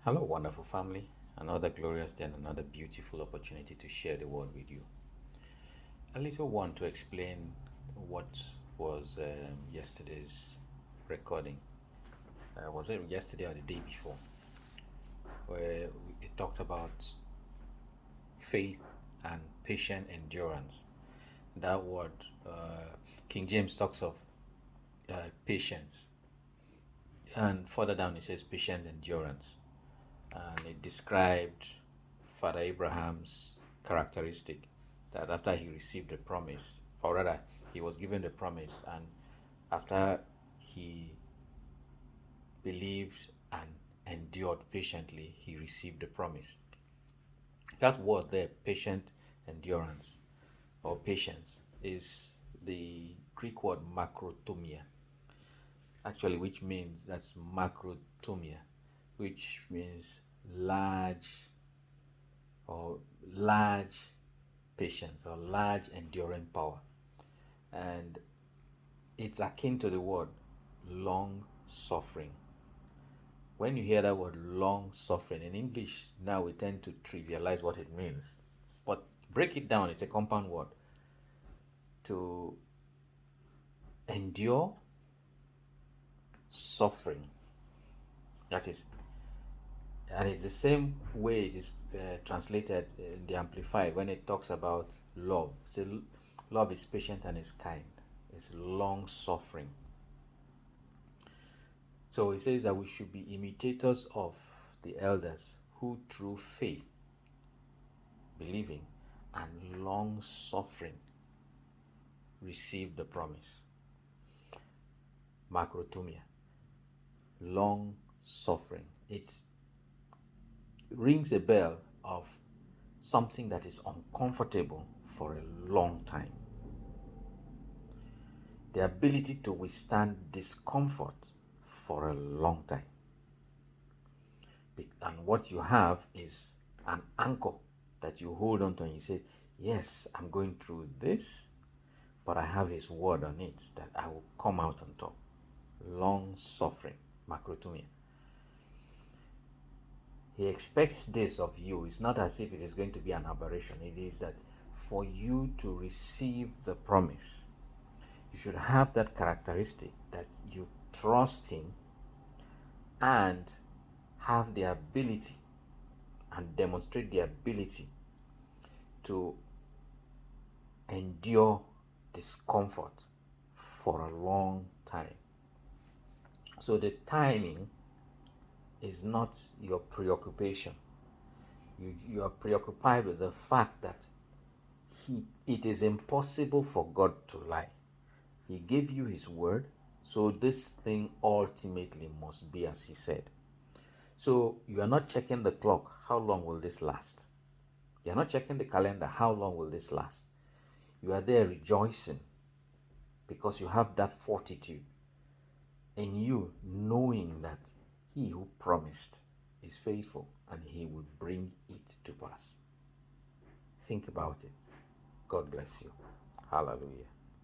Hello, wonderful family. Another glorious day and another beautiful opportunity to share the word with you. A little one to explain what was yesterday's recording. Was it yesterday or the day before? Where it talked about faith and patient endurance. That word, King James talks of patience, and further down it says patient endurance. And it described Father Abraham's characteristic that after he received the promise, or rather, he was given the promise, and after he believed and endured patiently, he received the promise. That word there, patient endurance or patience, is the Greek word makrotomia, actually, which means that's macrotomia, which means large or large patience or large enduring power. And it's akin to the word long suffering. When you hear that word long suffering in English, now we tend to trivialize what it means. But break it down, it's a compound word. To endure suffering. That is, and it's the same way it is translated in the Amplified when it talks about love. So, love is patient and is kind, it's long suffering. So he says that we should be imitators of the elders who, through faith, believing, and long suffering, received the promise. Macrotomia, long suffering. It rings a bell of something that is uncomfortable for a long time. The ability to withstand discomfort for a long time. And what you have is an anchor that you hold on to and you say, yes, I'm going through this, but I have his word on it that I will come out on top. Long suffering, macrotomia. He expects this of you. It's not as if it is going to be an aberration. It is that for you to receive the promise, you should have that characteristic that you trust him and have the ability and demonstrate the ability to endure discomfort for a long time. So the timing is not your preoccupation. You are preoccupied with the fact that it is impossible for God to lie. He gave you his word, so this thing ultimately must be as he said. So you are not checking the clock, how long will this last? You are not checking the calendar, how long will this last? You are there rejoicing because you have that fortitude in you, knowing that he who promised is faithful and he will bring it to pass. Think about it. God bless you. Hallelujah.